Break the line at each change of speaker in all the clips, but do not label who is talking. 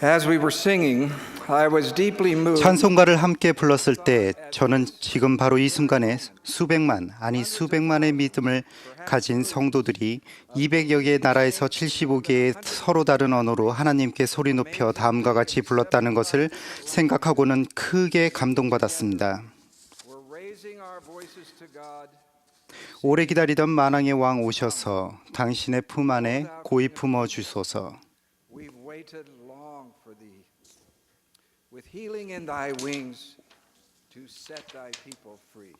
As we were singing, I was deeply moved.
찬송가를 함께 불렀을 때 저는 지금 바로 이 순간에 수백만의 믿음을 가진 성도들이 200여 개의 나라에서 75개의 서로 다른 언어로 하나님께 소리 높여 다음과 같이 불렀다는 것을 생각하고는 크게 감동받았습니다.
We're raising our voices to God.
오래 기다리던 만왕의 왕 오셔서 당신의 품 안에 고이 품어 주소서.
We've waited long for thee. With healing in thy wings to set thy people free.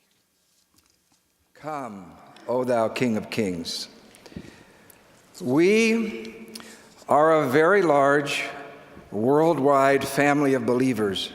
Come, O thou King of Kings. We are a very large worldwide family of believers,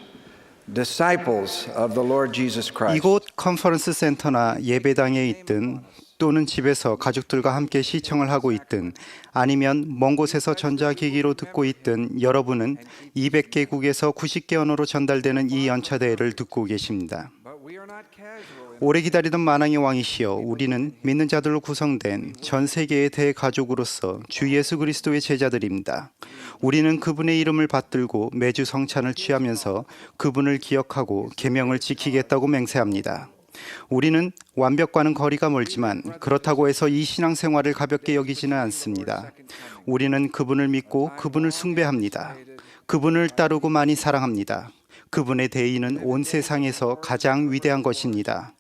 disciples of the Lord Jesus Christ.
이곳 컨퍼런스 센터나 예배당에 있든 또는 집에서 가족들과 함께 시청을 하고 있든 아니면 먼 곳에서 전자기기로 듣고 있든 여러분은 200개국에서 90개 언어로 전달되는 이 연차대회를 듣고 계십니다.
But we are not casual in
오래 기다리던 만왕의 왕이시여, 우리는 믿는 자들로 구성된 전 세계의 대가족으로서 주 예수 그리스도의 제자들입니다. 우리는 그분의 이름을 받들고 매주 성찬을 취하면서 그분을 기억하고 계명을 지키겠다고 맹세합니다. 우리는 완벽과는 거리가 멀지만 그렇다고 해서 이 신앙생활을 가볍게 여기지는 않습니다. 우리는 그분을 믿고 그분을 숭배합니다. 그분을 따르고 많이 사랑합니다. 그분의 대의는 온 세상에서 가장 위대한 것입니다.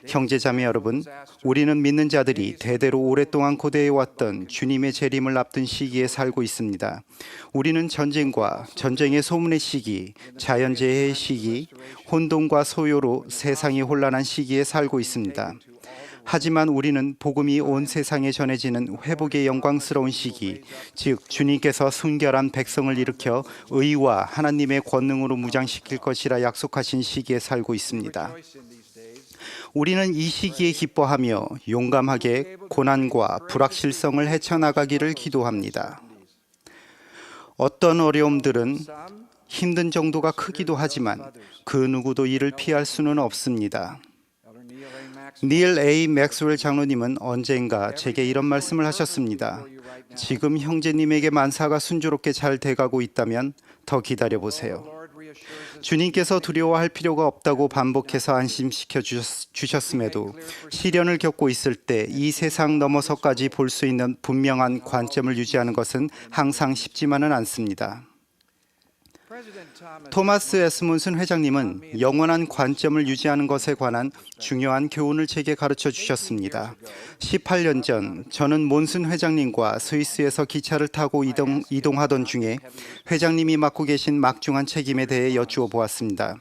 형제자매 여러분, 우리는 믿는 자들이 대대로 오랫동안 고대해왔던 주님의 재림을 앞둔 시기에 살고 있습니다. 우리는 전쟁과 전쟁의 소문의 시기, 자연재해의 시기, 혼돈과 소요로 세상이 혼란한 시기에 살고 있습니다. 하지만 우리는 복음이 온 세상에 전해지는 회복의 영광스러운 시기, 즉 주님께서 순결한 백성을 일으켜 의와 하나님의 권능으로 무장시킬 것이라 약속하신 시기에 살고 있습니다. 우리는 이 시기에 기뻐하며 용감하게 고난과 불확실성을 헤쳐나가기를 기도합니다. 어떤 어려움들은 힘든 정도가 크기도 하지만 그 누구도 이를 피할 수는 없습니다. 닐 A. 맥스웰 장로님은 언젠가 제게 이런 말씀을 하셨습니다. 지금 형제님에게 만사가 순조롭게 잘 돼가고 있다면 더 기다려보세요. 주님께서 두려워할 필요가 없다고 반복해서 안심시켜 주셨음에도 시련을 겪고 있을 때 이 세상 넘어서까지 볼 수 있는 분명한 관점을 유지하는 것은 항상 쉽지만은 않습니다. 토마스 S. 몬슨 회장님은 영원한 관점을 유지하는 것에 관한 중요한 교훈을 제게 가르쳐 주셨습니다. 18년 전 저는 몬슨 회장님과 스위스에서 기차를 타고 이동하던 중에 회장님이 맡고 계신 막중한 책임에 대해 여쭈어 보았습니다.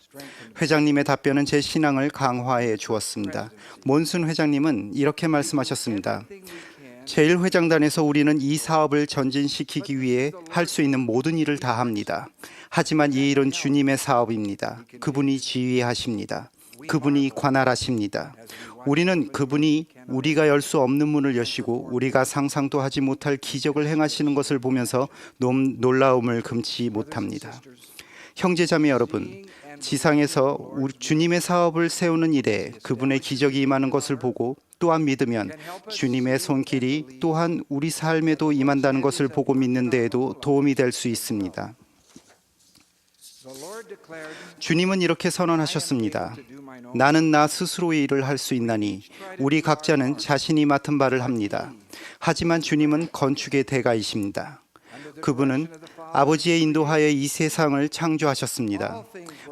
회장님의 답변은 제 신앙을 강화해 주었습니다. 몬슨 회장님은 이렇게 말씀하셨습니다. 제1회장단에서 우리는 이 사업을 전진시키기 위해 할 수 있는 모든 일을 다 합니다. 하지만 이 일은 주님의 사업입니다. 그분이 지휘하십니다. 그분이 관할하십니다. 우리는 그분이 우리가 열 수 없는 문을 여시고 우리가 상상도 하지 못할 기적을 행하시는 것을 보면서 놀라움을 금치 못합니다. 형제자매 여러분, 지상에서 주님의 사업을 세우는 일에 그분의 기적이 임하는 것을 보고 또한 믿으면 주님의 손길이 또한 우리 삶에도 임한다는 것을 보고 믿는 데에도 도움이 될 수 있습니다. 주님은 이렇게 선언하셨습니다. 나는 나 스스로의 일을 할 수 있나니 우리 각자는 자신이 맡은 바를 합니다. 하지만 주님은 건축의 대가이십니다. 그분은 아버지의 인도하에 이 세상을 창조하셨습니다.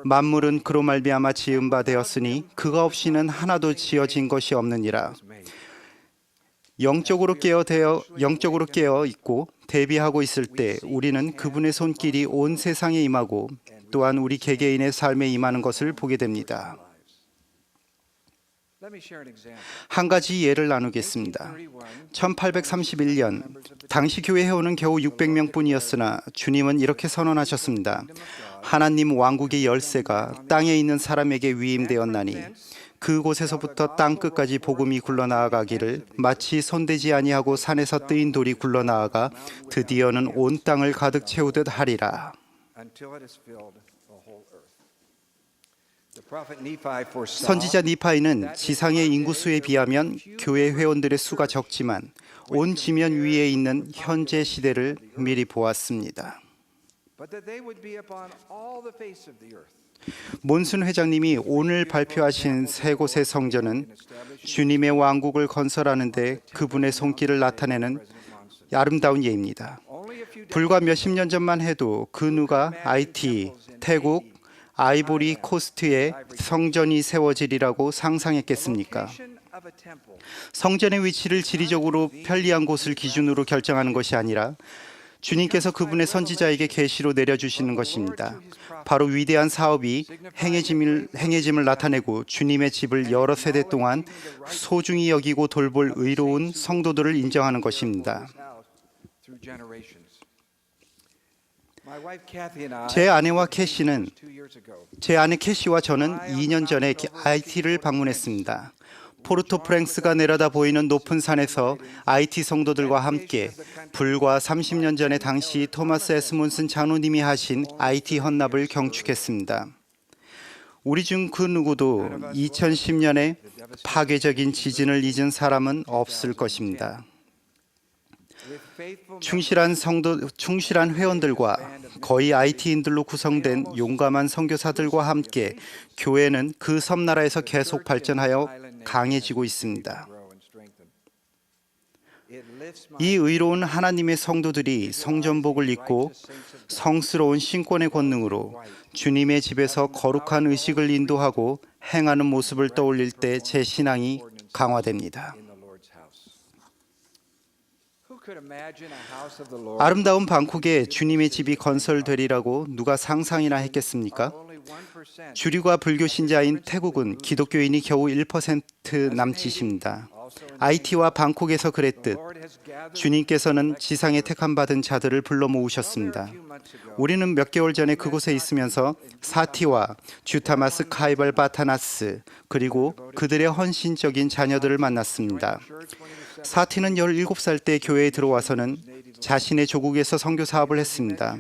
만물은 그로 말미암아 지은 바 되었으니 그가 없이는 하나도 지어진 것이 없느니라. 영적으로 깨어 있고 대비하고 있을 때 우리는 그분의 손길이 온 세상에 임하고 또한 우리 개개인의 삶에 임하는 것을 보게 됩니다. 한 가지 예를 나누겠습니다. 1831년 당시 교회 회원은 겨우 600명뿐이었으나 주님은 이렇게 선언하셨습니다. 하나님 왕국의 열쇠가 땅에 있는 사람에게 위임되었나니 그곳에서부터 땅 끝까지 복음이 굴러나아가기를 마치 손대지 아니하고 산에서 뜨인 돌이 굴러나아가 드디어는 온 땅을 가득 채우듯 하리라. 선지자 니파이는 지상의 인구수에 비하면 교회 회원들의 수가 적지만 온 지면 위에 있는 현재 시대를 미리 보았습니다.
but that they would be upon all the face of the earth.
몬슨 회장님이 오늘 발표하신 세 곳의 성전은 주님의 왕국을 건설하는 데 그분의 손길을 나타내는 아름다운 예입니다. 불과 몇십 년 전만 해도 그 누가 아이티, 태국, 아이보리 코스트에 성전이 세워지리라고 상상했겠습니까? 성전의 위치를 지리적으로 편리한 곳을 기준으로 결정하는 것이 아니라 주님께서 그분의 선지자에게 계시로 내려주시는 것입니다. 바로 위대한 사업이 행해짐을 나타내고 주님의 집을 여러 세대 동안 소중히 여기고 돌볼 의로운 성도들을 인정하는 것입니다. 제 아내와 캐시는 제 아내 캐시와 저는 2년 전에 아이티를 방문했습니다. 포르토 프랭스가 내려다 보이는 높은 산에서 아이티 성도들과 함께 불과 30년 전에 당시 토마스 에스몬슨 장로님이 하신 아이티 헌납을 경축했습니다. 우리 중 그 누구도 2010년에 파괴적인 지진을 잊은 사람은 없을 것입니다. 충실한 회원들과 거의 IT인들로 구성된 용감한 선교사들과 함께 교회는 그 섬나라에서 계속 발전하여 강해지고 있습니다. 이 의로운 하나님의 성도들이 성전복을 입고 성스러운 신권의 권능으로 주님의 집에서 거룩한 의식을 인도하고 행하는 모습을 떠올릴 때 제 신앙이 강화됩니다. 아름다운 방콕에 주님의 집이 건설되리라고 누가 상상이나 했겠습니까? 주류가 불교 신자인 태국은 기독교인이 겨우 1% 남짓입니다. 아이티와 방콕에서 그랬듯 주님께서는 지상에 택함받은 자들을 불러 모으셨습니다. 우리는 몇 개월 전에 그곳에 있으면서 사티와 주타마스 카이발 바타나스 그리고 그들의 헌신적인 자녀들을 만났습니다. 사티는 17살 때 교회에 들어와서는 자신의 조국에서 선교 사업을 했습니다.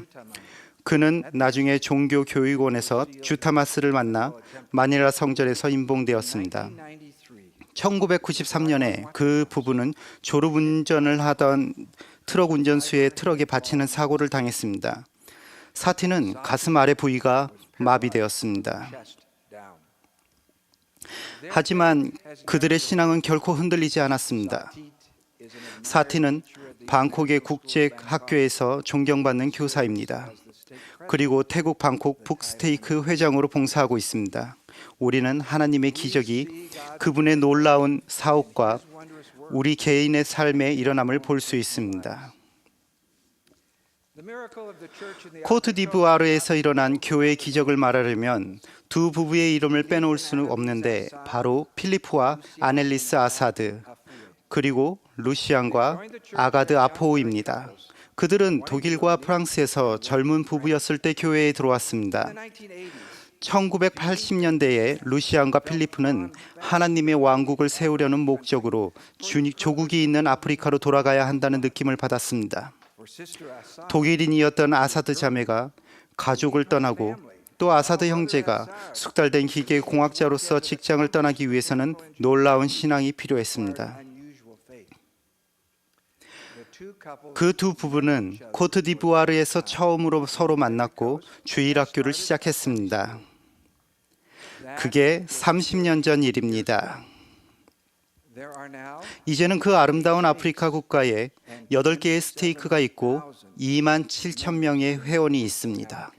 그는 나중에 종교교육원에서 주타마스를 만나 마닐라 성전에서 임봉되었습니다. 1993년에 그 부부는 졸음운전을 하던 트럭 운전수의 트럭에 받치는 사고를 당했습니다. 사티는 가슴 아래 부위가 마비되었습니다. 하지만 그들의 신앙은 결코 흔들리지 않았습니다. 사티는 방콕의 국제학교에서 존경받는 교사입니다. 그리고 태국 방콕 북스테이크 회장으로 봉사하고 있습니다. 우리는 하나님의 기적이 그분의 놀라운 사업과 우리 개인의 삶에 일어남을 볼 수 있습니다. 코트디부아르에서 일어난 교회의 기적을 말하려면 두 부부의 이름을 빼놓을 수는 없는데 바로 필리프와 아넬리스 아사드 그리고 루시안과 아가드 아포우입니다. 그들은 독일과 프랑스에서 젊은 부부였을 때 교회에 들어왔습니다. 1980년대에 루시안과 필리프는 하나님의 왕국을 세우려는 목적으로 조국이 있는 아프리카로 돌아가야 한다는 느낌을 받았습니다. 독일인이었던 아사드 자매가 가족을 떠나고 또 아사드 형제가 숙달된 기계 공학자로서 직장을 떠나기 위해서는 놀라운 신앙이 필요했습니다. 그 두 부부는 코트디부아르에서 처음으로 서로 만났고 주일학교를 시작했습니다. 그게 30년 전 일입니다. 이제는 그 아름다운 아프리카 국가에 8개의 스테이크가 있고 2만 7천 명의 회원이 있습니다.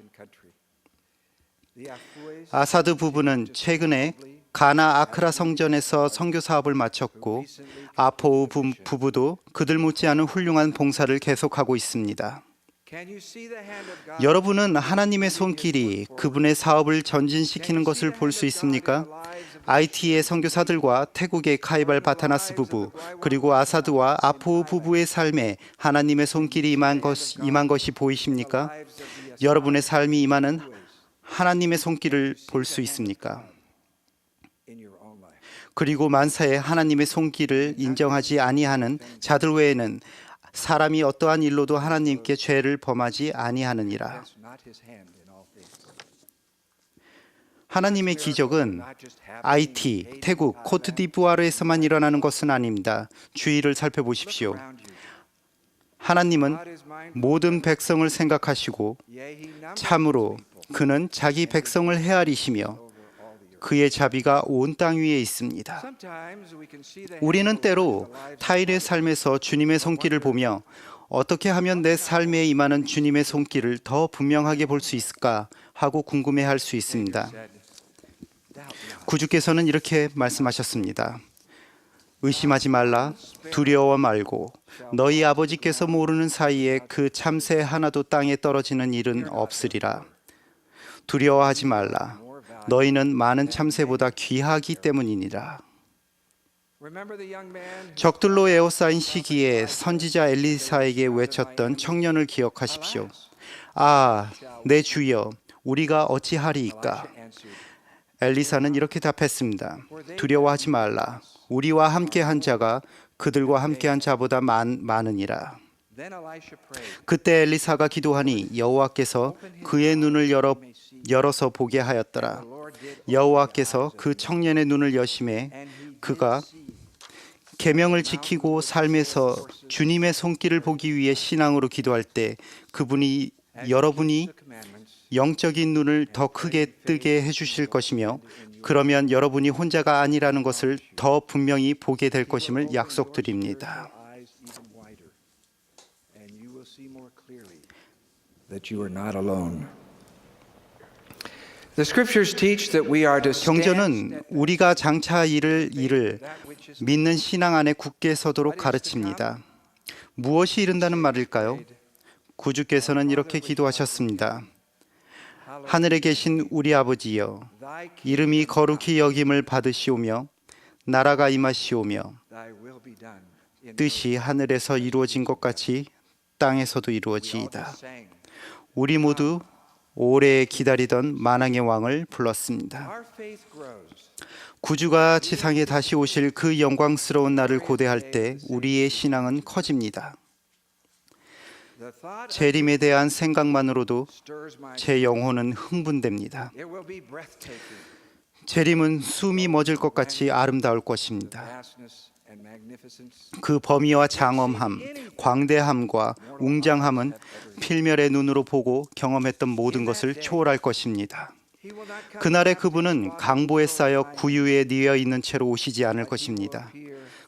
아사드 부부는 최근에 가나 아크라 성전에서 선교 사업을 마쳤고 아포우 부부도 그들 못지않은 훌륭한 봉사를 계속하고 있습니다. 여러분은 하나님의 손길이 그분의 사업을 전진시키는 것을 볼 수 있습니까? IT의 선교사들과 태국의 카이발 바타나스 부부 그리고 아사드와 아포우 부부의 삶에 하나님의 손길이 임한 것이 보이십니까? 여러분의 삶이 임하는 하나님의 손길을 볼 수 있습니까? 그리고 만사에 하나님의 손길을 인정하지 아니하는 자들 외에는 사람이 어떠한 일로도 하나님께 죄를 범하지 아니하느니라. 하나님의 기적은 IT, 태국, 코트디부아르에서만 일어나는 것은 아닙니다. 주위를 살펴보십시오. 하나님은 모든 백성을 생각하시고 참으로 그는 자기 백성을 헤아리시며 그의 자비가 온 땅 위에 있습니다. 우리는 때로 타인의 삶에서 주님의 손길을 보며 어떻게 하면 내 삶에 임하는 주님의 손길을 더 분명하게 볼 수 있을까 하고 궁금해할 수 있습니다. 구주께서는 이렇게 말씀하셨습니다. 의심하지 말라, 두려워 말고 너희 아버지께서 모르는 사이에 그 참새 하나도 땅에 떨어지는 일은 없으리라. 두려워하지 말라, 너희는 많은 참새보다 귀하기 때문이니라. 적들로 에워싸인 시기에 선지자 엘리사에게 외쳤던 청년을 기억하십시오. 아, 내 주여, 우리가 어찌하리이까? 엘리사는 이렇게 답했습니다. 두려워하지 말라. 우리와 함께한 자가 그들과 함께한 자보다 많으니라. 그때 엘리사가 기도하니 여호와께서 그의 눈을 열어서 보게 하였더라. 여호와께서 그 청년의 눈을 여심해 그가 계명을 지키고 삶에서 주님의 손길을 보기 위해 신앙으로 기도할 때 여러분이 영적인 눈을 더 크게 뜨게 해주실 것이며 그러면 여러분이 혼자가 아니라는 것을 더 분명히 보게 될 것임을 약속드립니다. 경전은 우리가 장차 이를 일을 믿는 신앙 안에 굳게 서도록 가르칩니다. 무엇이 이른다는 말일까요? 구주께서는 이렇게 기도하셨습니다. 하늘에 계신 우리 아버지여, 이름이 거룩히 여김을 받으시오며 나라가 임하시오며 뜻이 하늘에서 이루어진 것 같이 땅에서도 이루어지이다. 우리 모두 오래 기다리던 만왕의 왕을 불렀습니다. 구주가 지상에 다시 오실 그 영광스러운 날을 고대할 때 우리의 신앙은 커집니다. 재림에 대한 생각만으로도 제 영혼은 흥분됩니다. 재림은 숨이 멎을 것 같이 아름다울 것입니다. 그 범위와 장엄함, 광대함과 웅장함은 필멸의 눈으로 보고 경험했던 모든 것을 초월할 것입니다. 그날에 그분은 강보에 쌓여 구유에 뉘어 있는 채로 오시지 않을 것입니다.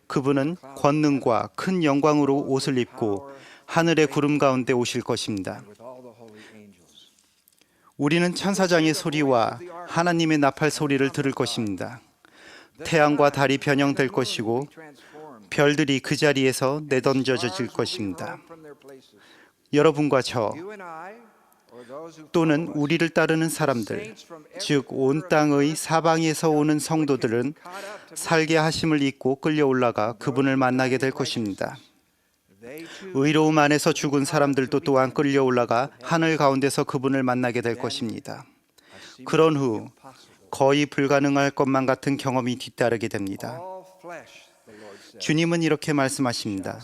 그분은 권능과 큰 영광으로 옷을 입고 하늘의 구름 가운데 오실 것입니다. 우리는 천사장의 소리와 하나님의 나팔 소리를 들을 것입니다. 태양과 달이 변형될 것이고 별들이 그 자리에서 내던져질 것입니다. 여러분과 저 또는 우리를 따르는 사람들, 즉 온 땅의 사방에서 오는 성도들은 살게 하심을 잊고 끌려 올라가 그분을 만나게 될 것입니다. 의로움 안에서 죽은 사람들도 또한 끌려 올라가 하늘 가운데서 그분을 만나게 될 것입니다. 그런 후 거의 불가능할 것만 같은 경험이 뒤따르게 됩니다. 주님은 이렇게 말씀하십니다.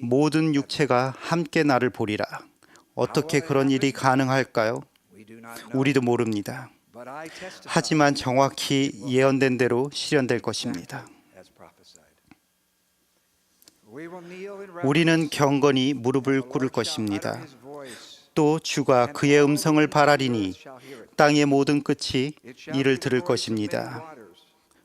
모든 육체가 함께 나를 보리라. 어떻게 그런 일이 가능할까요? 우리도 모릅니다. 하지만 정확히 예언된 대로 실현될 것입니다. 우리는 경건히 무릎을 꿇을 것입니다. 또 주가 그의 음성을 발하리니 땅의 모든 끝이 이를 들을 것입니다.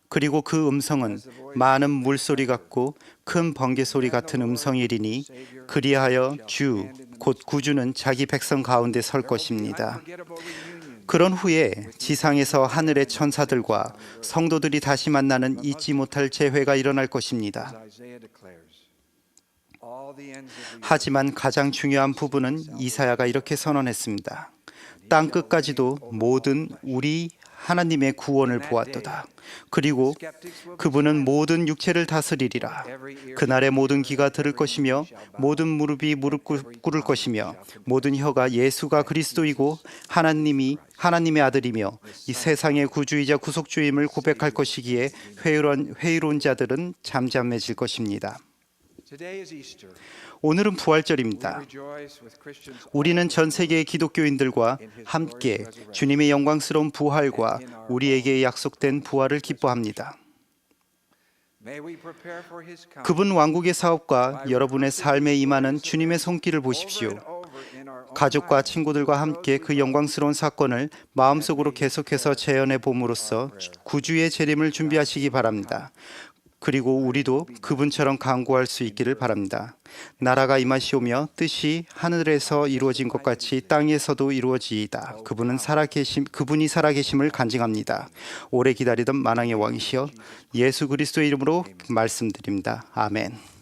그리고 그 음성은 많은 물소리 같고 큰 번개 소리 같은 음성이리니 그리하여 주 곧 구주는 자기 백성 가운데 설 것입니다. 그런 후에 지상에서 하늘의 천사들과 성도들이 다시 만나는 잊지 못할 재회가 일어날 것입니다. 하지만 가장 중요한 부분은 이사야가 이렇게 선언했습니다. 땅 끝까지도 모든 우리 하나님의 구원을 보았도다. 그리고 그분은 모든 육체를 다스리리라. 그날에 모든 귀가 들을 것이며 모든 무릎이 무릎 꿇을 것이며 모든 혀가 예수가 그리스도이고 하나님의 아들이며 이 세상의 구주이자 구속주임을 고백할 것이기에 회의로운 자들은 잠잠해질 것입니다. 오늘은 부활절입니다. 우리는 전 세계의 기독교인들과 함께 주님의 영광스러운 부활과 우리에게 약속된 부활을 기뻐합니다.
May we prepare for his coming.
그분 왕국의 사업과 여러분의 삶에 임하는 주님의 손길을 보십시오. 가족과 친구들과 함께 그 영광스러운 사건을 마음속으로 계속해서 재현해 봄으로써 구주의 재림을 준비하시기 바랍니다. 그리고 우리도 그분처럼 강구할 수 있기를 바랍니다. 나라가 임하시오며 뜻이 하늘에서 이루어진 것 같이 땅에서도 이루어지이다. 그분이 살아계심을 간증합니다. 오래 기다리던 만왕의 왕이시여 예수 그리스도의 이름으로 말씀드립니다. 아멘.